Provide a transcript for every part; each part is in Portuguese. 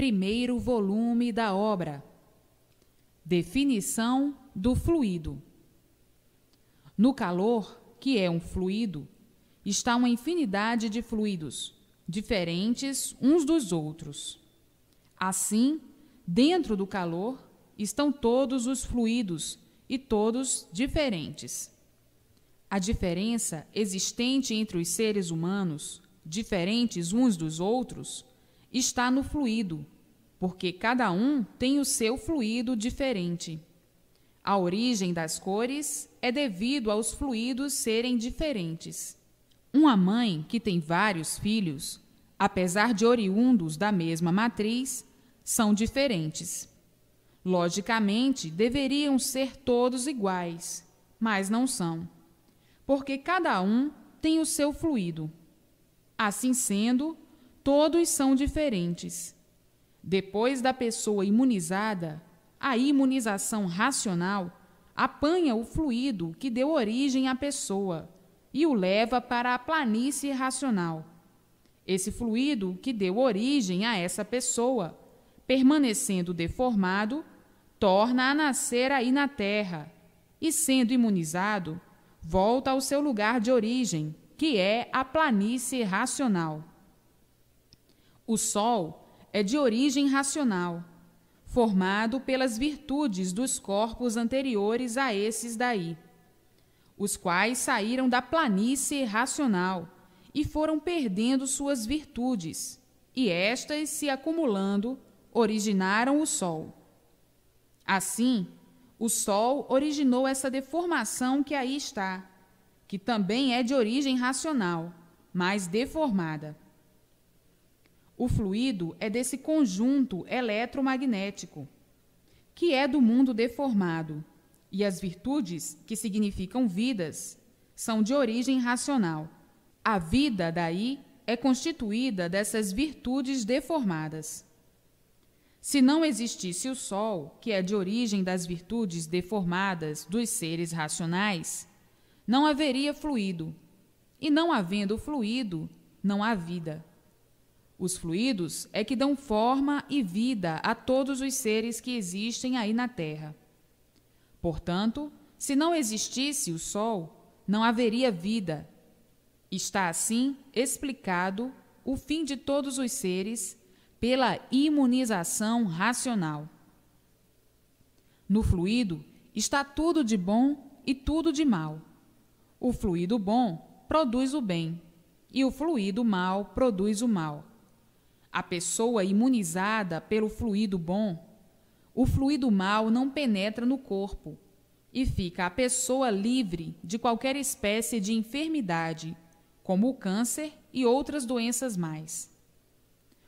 primeiro volume da obra. Definição do fluido. No calor, que é um fluido, está uma infinidade de fluidos, diferentes uns dos outros. Assim, dentro do calor, estão todos os fluidos e todos diferentes. A diferença existente entre os seres humanos, diferentes uns dos outros, está no fluido, porque cada um tem o seu fluido diferente. A origem das cores é devido aos fluidos serem diferentes. Uma mãe que tem vários filhos, apesar de oriundos da mesma matriz, são diferentes. Logicamente, deveriam ser todos iguais, mas não são, porque cada um tem o seu fluido. Assim sendo, todos são diferentes. Depois da pessoa imunizada, a imunização racional apanha o fluido que deu origem à pessoa e o leva para a planície racional. Esse fluido que deu origem a essa pessoa, permanecendo deformado, torna a nascer aí na Terra e, sendo imunizado, volta ao seu lugar de origem, que é a planície racional. O Sol é de origem racional, formado pelas virtudes dos corpos anteriores a esses daí, os quais saíram da planície racional e foram perdendo suas virtudes, e estas, se acumulando, originaram o Sol. Assim, o Sol originou essa deformação que aí está, que também é de origem racional, mas deformada. O fluido é desse conjunto eletromagnético, que é do mundo deformado, e as virtudes, que significam vidas, são de origem racional. A vida, daí, é constituída dessas virtudes deformadas. Se não existisse o Sol, que é de origem das virtudes deformadas dos seres racionais, não haveria fluido, e não havendo fluido, não há vida. Os fluidos é que dão forma e vida a todos os seres que existem aí na Terra. Portanto, se não existisse o Sol, não haveria vida. Está assim explicado o fim de todos os seres pela imunização racional. No fluido está tudo de bom e tudo de mal. O fluido bom produz o bem, e o fluido mal produz o mal. A pessoa imunizada pelo fluido bom, o fluido mal não penetra no corpo e fica a pessoa livre de qualquer espécie de enfermidade, como o câncer e outras doenças mais.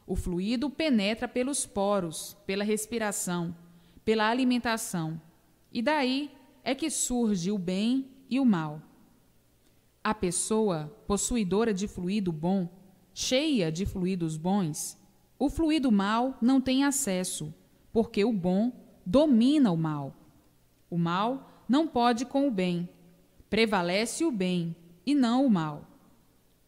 O fluido penetra pelos poros, pela respiração, pela alimentação, e daí é que surge o bem e o mal. A pessoa possuidora de fluido bom, cheia de fluidos bons, o fluido mal não tem acesso, porque o bom domina o mal. O mal não pode com o bem, prevalece o bem e não o mal.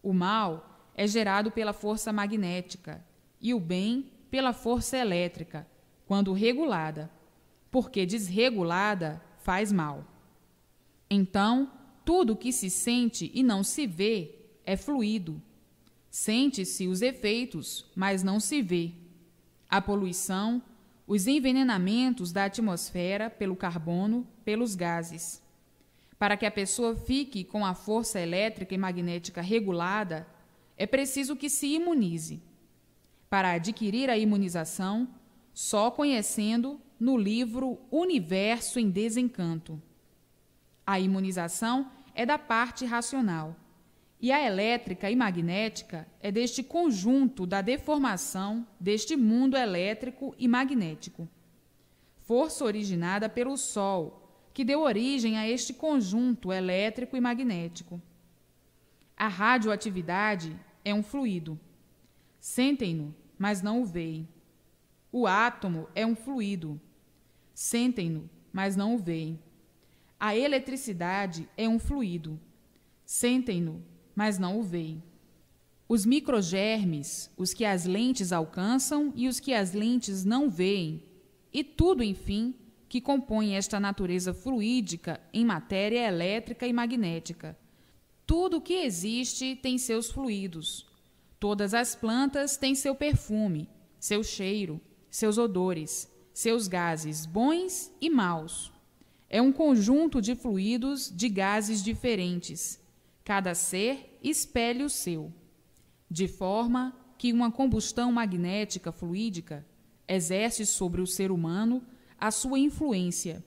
O mal é gerado pela força magnética e o bem pela força elétrica, quando regulada, porque desregulada faz mal. Então, tudo que se sente e não se vê é fluido. Sente-se os efeitos, mas não se vê. A poluição, os envenenamentos da atmosfera pelo carbono, pelos gases. Para que a pessoa fique com a força elétrica e magnética regulada, é preciso que se imunize. Para adquirir a imunização, só conhecendo no livro Universo em Desencanto. A imunização é da parte racional, e a elétrica e magnética é deste conjunto da deformação deste mundo elétrico e magnético. Força originada pelo Sol, que deu origem a este conjunto elétrico e magnético. A radioatividade é um fluido. Sentem-no, mas não o veem. O átomo é um fluido. Sentem-no, mas não o veem. A eletricidade é um fluido. Sentem-no, mas não o veem. Os microgermes, os que as lentes alcançam e os que as lentes não veem, e tudo, enfim, que compõe esta natureza fluídica em matéria elétrica e magnética. Tudo o que existe tem seus fluidos. Todas as plantas têm seu perfume, seu cheiro, seus odores, seus gases bons e maus. É um conjunto de fluidos, de gases diferentes. Cada ser espelha o seu. De forma que uma combustão magnética fluídica exerce sobre o ser humano a sua influência,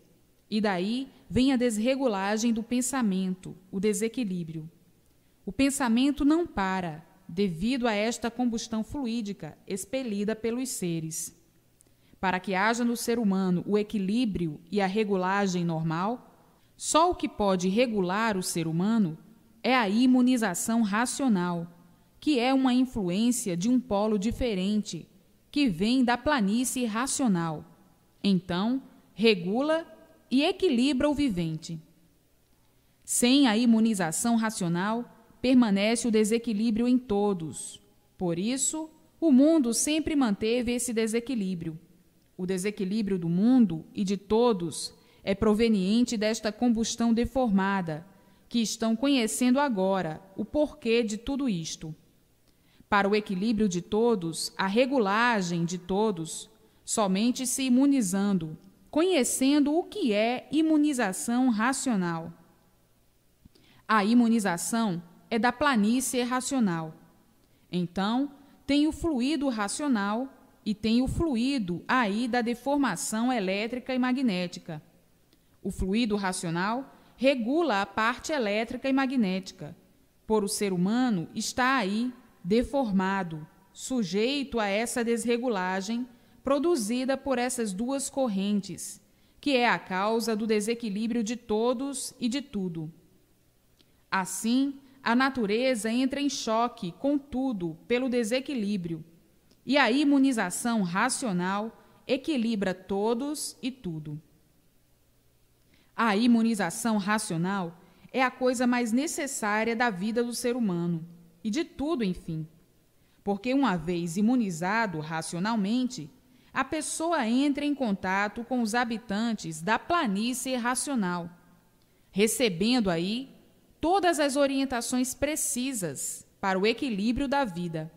e daí vem a desregulagem do pensamento, o desequilíbrio. O pensamento não para, devido a esta combustão fluídica expelida pelos seres. Para que haja no ser humano o equilíbrio e a regulagem normal, só o que pode regular o ser humano é a imunização racional, que é uma influência de um polo diferente, que vem da planície racional. Então, regula e equilibra o vivente. Sem a imunização racional, permanece o desequilíbrio em todos. Por isso, o mundo sempre manteve esse desequilíbrio. O desequilíbrio do mundo e de todos é proveniente desta combustão deformada, que estão conhecendo agora o porquê de tudo isto. Para o equilíbrio de todos, a regulagem de todos, somente se imunizando, conhecendo o que é imunização racional. A imunização é da planície racional. Então, tem o fluido racional e tem o fluido aí da deformação elétrica e magnética. O fluido racional regula a parte elétrica e magnética. Por o ser humano está aí deformado, sujeito a essa desregulagem produzida por essas duas correntes, que é a causa do desequilíbrio de todos e de tudo. Assim, a natureza entra em choque com tudo pelo desequilíbrio, e a imunização racional equilibra todos e tudo. A imunização racional é a coisa mais necessária da vida do ser humano, e de tudo, enfim. Porque uma vez imunizado racionalmente, a pessoa entra em contato com os habitantes da planície racional, recebendo aí todas as orientações precisas para o equilíbrio da vida.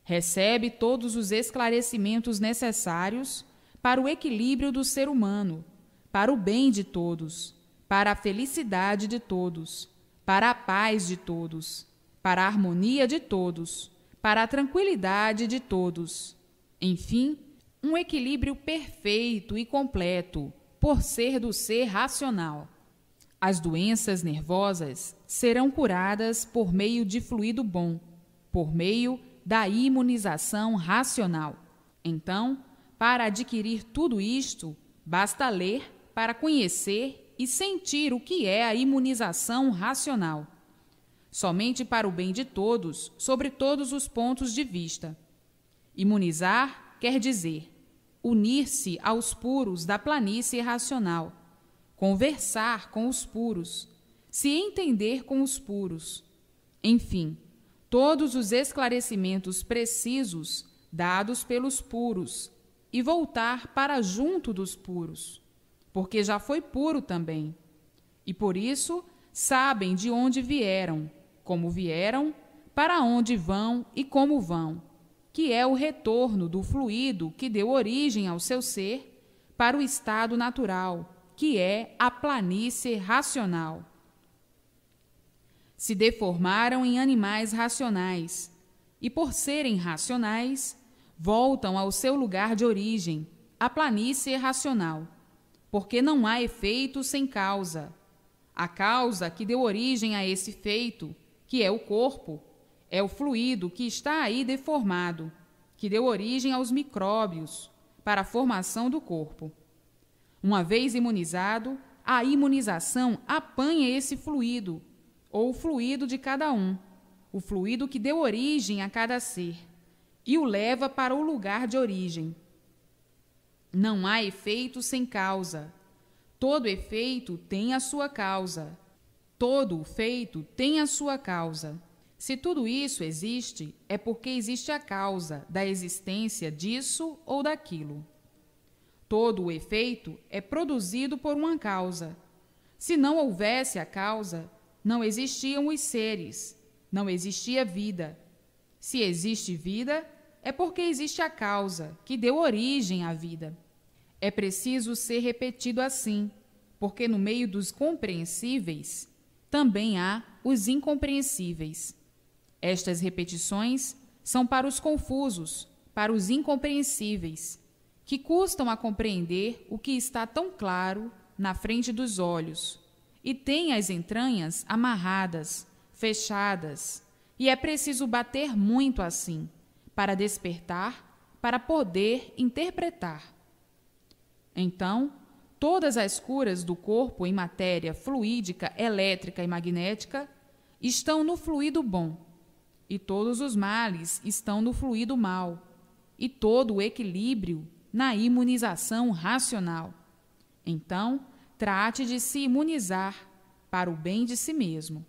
Recebe todos os esclarecimentos necessários para o equilíbrio do ser humano, para o bem de todos, para a felicidade de todos, para a paz de todos, para a harmonia de todos, para a tranquilidade de todos. Enfim, um equilíbrio perfeito e completo, por ser do ser racional. As doenças nervosas serão curadas por meio de fluido bom, por meio da imunização racional. Então, para adquirir tudo isto, basta ler para conhecer e sentir o que é a imunização racional. Somente para o bem de todos, sobre todos os pontos de vista. Imunizar quer dizer unir-se aos puros da planície racional, conversar com os puros, se entender com os puros. Enfim, todos os esclarecimentos precisos dados pelos puros e voltar para junto dos puros, porque já foi puro também. E por isso sabem de onde vieram, como vieram, para onde vão e como vão, que é o retorno do fluido que deu origem ao seu ser para o estado natural, que é a planície racional. Se deformaram em animais racionais, e por serem racionais, voltam ao seu lugar de origem, a planície racional, porque não há efeito sem causa. A causa que deu origem a esse feito, que é o corpo, é o fluido que está aí deformado, que deu origem aos micróbios para a formação do corpo. Uma vez imunizado, a imunização apanha esse fluido, ou o fluido de cada um, o fluido que deu origem a cada ser, e o leva para o lugar de origem. Não há efeito sem causa. Todo efeito tem a sua causa. Todo feito tem a sua causa. Se tudo isso existe, é porque existe a causa da existência disso ou daquilo. Todo o efeito é produzido por uma causa. Se não houvesse a causa, não existiam os seres, não existia vida. Se existe vida, é porque existe a causa, que deu origem à vida. É preciso ser repetido assim, porque no meio dos compreensíveis também há os incompreensíveis. Estas repetições são para os confusos, para os incompreensíveis, que custam a compreender o que está tão claro na frente dos olhos e têm as entranhas amarradas, fechadas, e é preciso bater muito assim, para despertar, para poder interpretar. Então, todas as curas do corpo em matéria fluídica, elétrica e magnética estão no fluido bom, e todos os males estão no fluido mau, e todo o equilíbrio na imunização racional. Então, trate de se imunizar para o bem de si mesmo.